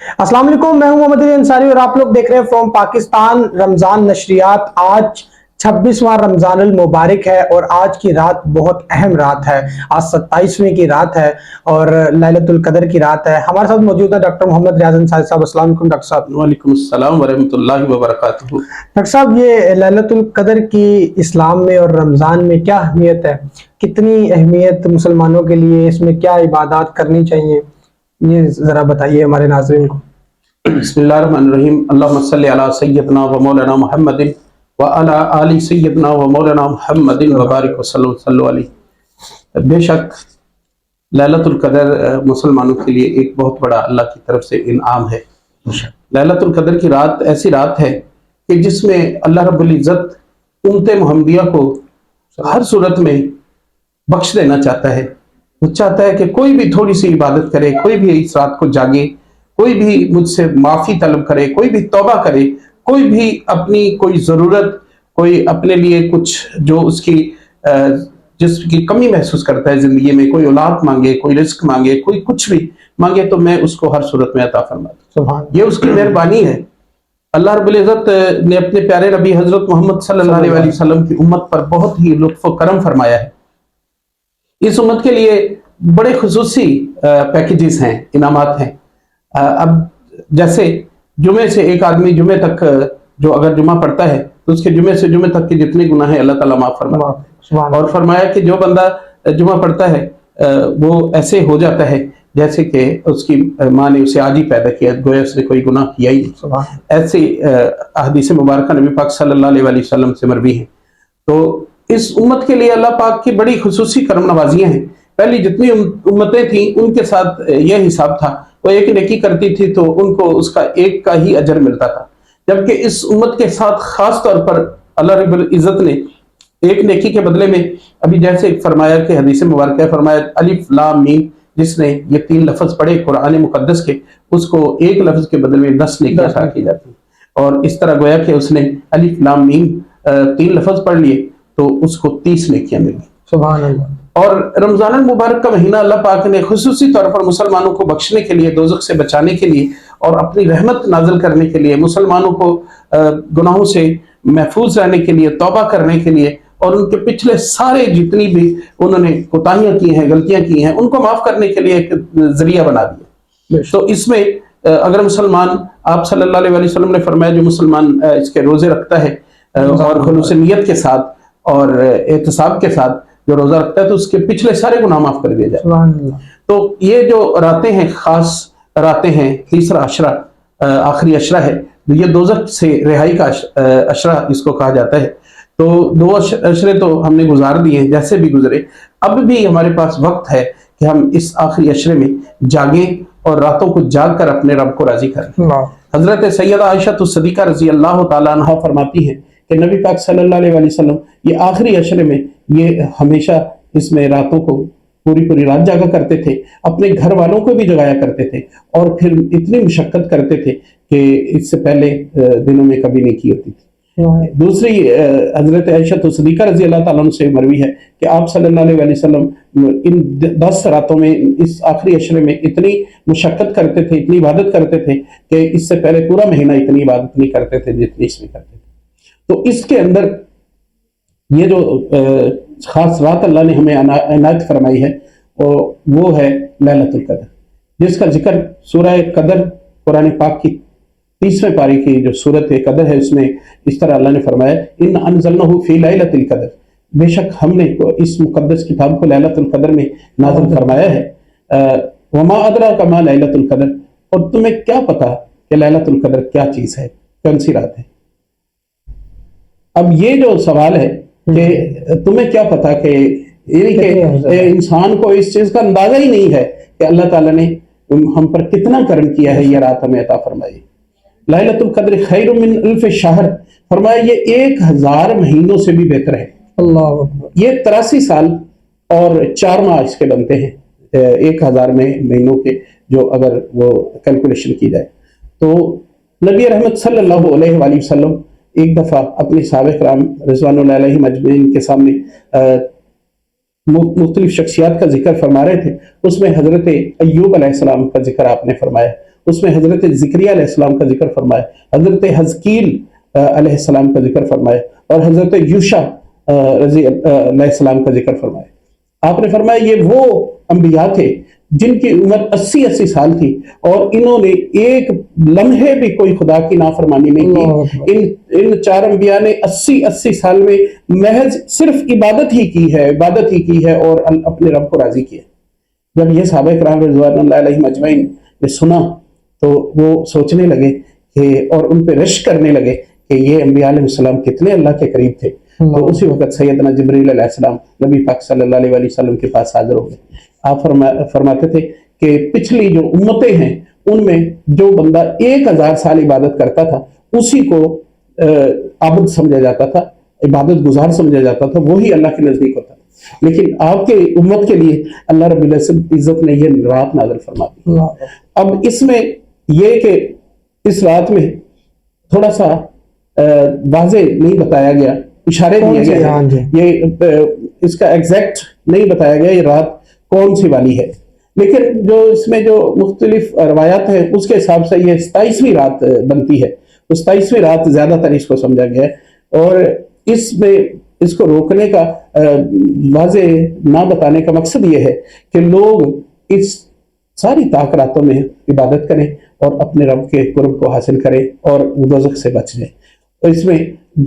अस्सलाम वालेकुम, मैं हूं मोहम्मद अली अंसारी और आप लोग देख रहे हैं फ्रॉम पाकिस्तान रमजान नशरियात। आज 26वां रमजान अल मुबारक है और आज की रात बहुत अहम रात है। आज 27वीं की रात है और लैलतुल कदर की रात है। हमारे साथ मौजूद है डॉक्टर मोहम्मद रियाज अंसारी साहब। अस्सलाम वालेकुम डॉक्टर साहब। वालेकुम अस्सलाम वरहमतुल्लाहि वबरकातुहू। डॉक्टर साहब, ये लैलतुल कदर की इस्लाम में और रमजान में क्या अहमियत है? कितनी अहमियत मुसलमानों के लिए, इसमें क्या इबादत करनी चाहिए, ये जरा बताइए हमारे नाज़रीन को। बिस्मिल्लाहिर्रहमानिर्रहीम। अल्लाहुम्मा सल्लि अला सय्यदना व मौलाना मुहम्मदिन व अला आलि सय्यदना व मौलाना मुहम्मदिन व बारिक वसल्लम सल्लल्लाहु अलैहि। बेशक लैलतुल कदर मुसलमानों के लिए एक बहुत बड़ा अल्लाह की तरफ से इनाम है। लैलतुल कदर की रात ऐसी रात है कि जिसमें अल्लाह रब्बुल इज़्ज़त उम्मत मुहम्मदिया को हर सूरत में बख्श देना चाहता है। वो चाहता है कि कोई भी थोड़ी सी इबादत करे, कोई भी इस रात को जागे, कोई भी मुझसे माफ़ी तलब करे, कोई भी तौबा करे, कोई भी अपनी कोई ज़रूरत, कोई अपने लिए कुछ जो उसकी जिसकी कमी महसूस करता है ज़िंदगी में, कोई औलाद मांगे, कोई रिस्क मांगे, कोई कुछ भी मांगे, तो मैं उसको हर सूरत में अता फरमाता हूँ। ये उसकी मेहरबानी है। अल्लाह रब्बुल इज़्ज़त ने अपने प्यारे नबी हज़रत मोहम्मद सल्लल्लाहु अलैहि वसल्लम की उम्मत पर बहुत ही लुत्फ़ व करम फरमाया है। इस उम्मत के लिए बड़े खुसूसी पैकेजेस हैं, इनामात हैं। अब जैसे जुमे से एक आदमी जुमे तक जो अगर जुमा पढ़ता है तो उसके जुमे से जुमे तक के जितने गुनाह हैं अल्लाह ताला माफ फरमाता है। और फरमाया कि जो बंदा जुमा पढ़ता है वो ऐसे हो जाता है जैसे कि उसकी माँ ने उसे आज ही पैदा किया, गोया उसने कोई गुनाह किया ही नहीं। ऐसे हदीस मुबारक नबी पाक सल्लल्लाहु अलैहि वसल्लम से मरवी है। तो इस उम्मत के लिए अल्लाह पाक की बड़ी खुसूसी करम नवाजियां हैं। पहली जितनी उम्मतें थी उनके साथ यह हिसाब था, वो एक नेकी करती थी तो उनको उसका एक का ही अजर मिलता था। जबकि इस उम्मत के साथ खास तौर पर अल्लाह रब्बुल इज़्ज़त ने एक नेकी के बदले में, अभी जैसे फरमाया कि हदीस मुबारक है, फरमाया अलिफ लाम मीम, जिसने ये 3 लफ्ज पढ़े कुरान मुकद्दस के, उसको एक लफ्ज के बदले में 10 नेकियां अता की जाती। और इस तरह गोया कि उसने अलिफ लाम मीम 3 लफ्ज पढ़ लिए तो उसको 30 नेकियां मिली। सुभान अल्लाह। और रमजान मुबारक का महीना अल्लाह पाक ने खुसूसी तौर पर मुसलमानों को बख्शने के लिए, दोज़ख से बचाने के लिए और अपनी रहमत नाजिल करने के लिए, मुसलमानों को गुनाहों से महफूज रहने के लिए, तौबा करने के लिए और उनके पिछले सारे जितनी भी उन्होंने कोताहियां की हैं, गलतियां की हैं, उनको माफ करने के लिए एक जरिया बना दिया। तो इसमें अगर मुसलमान, आप सल्लल्लाहु अलैहि वसल्लम ने फरमाया जो मुसलमान इसके रोजे रखता है और खुलूस नियत के साथ और एहतिसाब के साथ जो रोजा रखता है तो उसके पिछले सारे गुनाह माफ कर दिए जाते। तो ये जो रातें हैं, खास रातें हैं, तीसरा अशरा आखिरी अशरा है, ये दोज़ख से रिहाई का अशरा इसको कहा जाता है। तो 2 अशरे तो हमने गुजार दिए हैं, जैसे भी गुजरे। अब भी हमारे पास वक्त है कि हम इस आखिरी अशरे में जागें और रातों को जाग कर अपने रब को राजी करें। हजरत सैयदा आयशा तो सदीका रजी अल्लाह तआला अन्हा फरमाती है कि नबी पाक सल्लल्लाहु अलैहि वसल्लम ये आखिरी अशरे में ये हमेशा इसमें रातों को पूरी रात जागा करते थे, अपने घर वालों को भी जगाया करते थे और फिर इतनी मुशक्कत करते थे कि इससे पहले दिनों में कभी नहीं की होती थी। दूसरी हजरत आयशा तो सदीका रजी अल्लाह तआला से मरवी है कि आप सल्लल्लाहु अलैहि वसल्लम इन 10 रातों में, इस आखिरी अशरे में इतनी मुशक्कत करते थे, इतनी इबादत करते थे कि इससे पहले पूरा महीना इतनी इबादत नहीं करते थे जितनी इसमें करते थे। तो इसके अंदर ये जो खास रात अल्लाह ने हमें इनायत फरमाई है वो है लैलतुल कदर, जिसका जिक्र सूरह कदर कुरान पाक की 30वें पारी की जो सूरत कदर है उसमें इस तरह अल्लाह ने फरमाया, इन्ना अंज़लनाहु फी लैलतिल कदर, बेशक हमने इस मुकद्दस किताब को लैलतुल कदर में नाज़िल फरमाया है। वमा अदराका मा लैलतुल कदर, और तुम्हें क्या पता कि लैलतुल कदर क्या चीज है, कौन सी रात है। अब ये जो सवाल है कि तुम्हें क्या पता कि इंसान को इस चीज का अंदाजा ही नहीं है कि अल्लाह ताला ने हम पर कितना करम किया है, ये रात हमें अता फरमाई। लैलतुल कद्र खैरुम मिन अल्फ शहर, फरमाया ये 1000 महीनों से भी बेहतर है। अल्लाह अकबर। ये 83 साल और 4 माह इसके बनते हैं 1000 महीनों के, जो अगर वो कैलकुलेशन की जाए तो नबी रहमत सल्लल्लाहु अलैहि वसल्लम एक दफा अपने साहबे कराम रिज़वानुल्लाह अलैहिम अजमईन के सामने मुख्तलिफ शख्सियात का जिक्र फरमा रहे थे। उसमें हजरत अय्यूब अलैहिस्सलाम का जिक्र आपने फरमाया। اس میں حضرت زکریا علیہ السلام کا ذکر فرمایا، حضرت حزقیل علیہ السلام کا ذکر فرمایا اور حضرت یوشع رضی علیہ السلام کا ذکر فرمایا۔ آپ نے فرمایا یہ وہ انبیاء تھے جن کی عمر 80 سال تھی اور انہوں نے ایک لمحے بھی کوئی خدا کی نافرمانی نہیں کی۔ ان 4 انبیاء نے 80 سال میں محض صرف عبادت ہی کی ہے اور اپنے رب کو راضی کیا۔ جب یہ صحابہ کرام رضوان اللہ علیہم اجمعین نے سنا تو وہ سوچنے لگے اور ان پہ رشک کرنے لگے کہ یہ انبیاء علیہ السلام کتنے اللہ کے قریب تھے۔ تو اسی وقت سیدنا جبریل علیہ السلام نبی پاک صلی اللہ علیہ وسلم کے پاس حاضر ہو گئے۔ آپ فرماتے تھے کہ پچھلی جو امتیں ہیں ان میں جو بندہ 1000 سال عبادت کرتا تھا اسی کو عابد سمجھا جاتا تھا، عبادت گزار سمجھا جاتا تھا، وہی اللہ کے نزدیک ہوتا تھا۔ لیکن آپ کے امت کے لیے اللہ رب العزت نے یہ رات نازل فرما دی۔ اب اس میں یہ کہ اس رات میں تھوڑا سا واضح نہیں بتایا گیا، اشارے دیے گئے ہیں، یہ اس کا ایگزیکٹ نہیں بتایا گیا یہ رات کون سی والی ہے، لیکن جو اس میں جو مختلف روایات ہیں اس کے حساب سے یہ 27ویں رات بنتی ہے۔ 27ویں رات زیادہ تر اس کو سمجھا گیا ہے اور اس میں اس کو روکنے کا واضح نہ بتانے کا مقصد یہ ہے کہ لوگ اس ساری طاق راتوں میں عبادت کریں اور اپنے رب کے قرب کو حاصل کریں اور دوزخ سے بچ جائیں۔ تو اس میں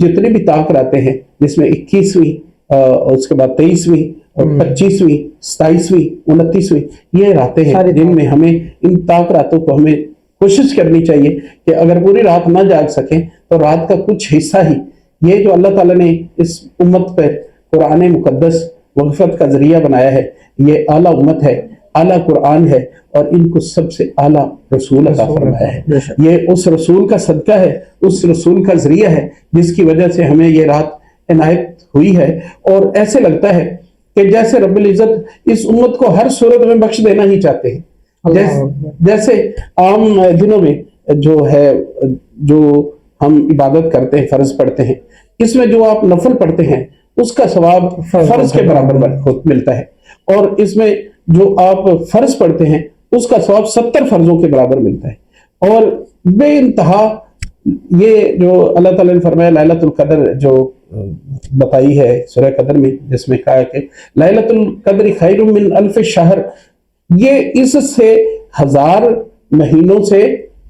جتنی بھی طاق راتیں ہیں جس میں 21ویں اور اس کے بعد 23ویں اور 25ویں 27ویں 29ویں یہ راتیں ہیں جن میں ہمیں ان طاق راتوں کو ہمیں کوشش کرنی چاہیے کہ اگر پوری رات نہ جاگ سکیں تو رات کا کچھ حصہ ہی یہ جو اللہ تعالیٰ نے اس امت پر قرآن مقدس وقفت کا ذریعہ بنایا ہے، یہ اعلیٰ امت ہے، اعلیٰ قرآن ہے اور ان کو سب سے اعلیٰ رسول عطا فرمایا ہے۔ یہ اس رسول کا صدقہ ہے، اس رسول کا ذریعہ ہے جس کی وجہ سے ہمیں یہ رات عنایت ہوئی ہے اور ایسے لگتا ہے کہ جیسے رب العزت اس امت کو ہر صورت میں بخش دینا ہی چاہتے ہیں۔ جیسے عام دنوں میں جو ہم عبادت کرتے ہیں، فرض پڑھتے ہیں، اس میں جو آپ نفل پڑھتے ہیں اس کا ثواب فرض کے برابر ملتا ہے اور اس میں جو آپ فرض پڑھتے ہیں اس کا ثواب 70 فرضوں کے برابر ملتا ہے۔ اور بے انتہا یہ جو اللہ تعالیٰ نے فرمایا لیلۃ القدر جو بتائی ہے سورہ قدر میں، جس میں کہا ہے کہ لیلۃ القدر خیر من الف شہر، یہ اس سے 1000 مہینوں سے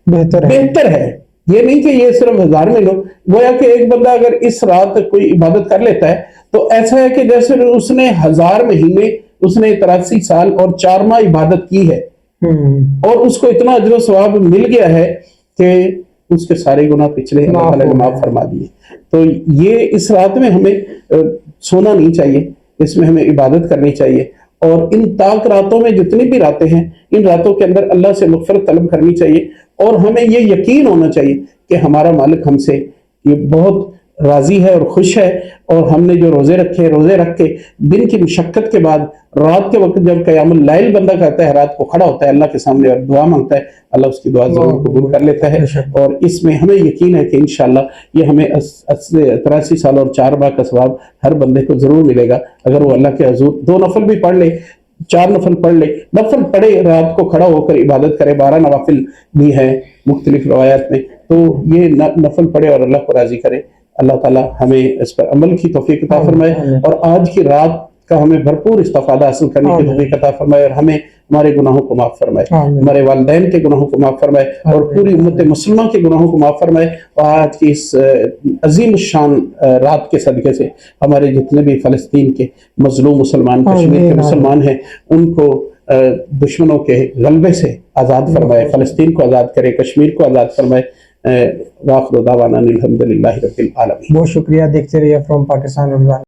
بہتر ہے۔ یہ نہیں کہ یہ صرف 1000 مہینوں، گویا کہ ایک بندہ اگر اس رات کوئی عبادت کر لیتا ہے تو ایسا ہے کہ جیسے اس نے 1000 مہینے، اس نے 83 سال اور 4 ماہ عبادت کی ہے اور اس کو اتنا اجر و ثواب مل گیا ہے کہ اس کے سارے گناہ پچھلے اللہ تعالیٰ نے معاف فرما دیے۔ تو یہ اس رات میں ہمیں سونا نہیں چاہیے، اس میں ہمیں عبادت کرنی چاہیے اور ان طاق راتوں میں جتنی بھی راتیں ہیں ان راتوں کے اندر اللہ سے مغفرت طلب کرنی چاہیے اور ہمیں یہ یقین ہونا چاہیے کہ ہمارا مالک ہم سے یہ بہت راضی ہے اور خوش ہے اور ہم نے جو روزے رکھ کے دن کی مشقت کے بعد رات کے وقت جب قیام اللیل بندہ کرتا ہے، رات کو کھڑا ہوتا ہے اللہ کے سامنے اور دعا مانگتا ہے، اللہ اس کی دعا ضرور قبول کر لیتا ہے اور اس میں ہمیں یقین ہے کہ انشاءاللہ یہ ہمیں 83 سال اور 4 ماہ کا ثواب ہر بندے کو ضرور ملے گا اگر وہ اللہ کے حضور 2 نفل بھی پڑھ لے، 4 نفل پڑھ لے، نفل پڑھے، رات کو کھڑا ہو کر عبادت کرے، 12 نوافل بھی ہیں مختلف روایات میں، تو یہ نفل پڑھے اور اللہ کو راضی کرے۔ اللہ تعالیٰ ہمیں اس پر عمل کی توفیق عطا فرمائے اور آج کی رات کا ہمیں بھرپور استفادہ حاصل کرنے کی توفیق عطا فرمائے اور ہمیں ہمارے گناہوں کو معاف فرمائے، ہمارے والدین کے گناہوں کو معاف فرمائے اور پوری امت مسلمہ کے گناہوں کو معاف فرمائے اور آج کی اس عظیم الشان رات کے صدقے سے ہمارے جتنے بھی فلسطین کے مظلوم مسلمان، کشمیر کے مسلمان ہیں ان کو دشمنوں کے غلبے سے آزاد فرمائے، فلسطین کو آزاد کرے، کشمیر کو آزاد فرمائے۔ وآخر دعوانا الحمدللہ رب العالمین۔ بہت شکریہ، دیکھتے رہیے فرام پاکستان رمضان۔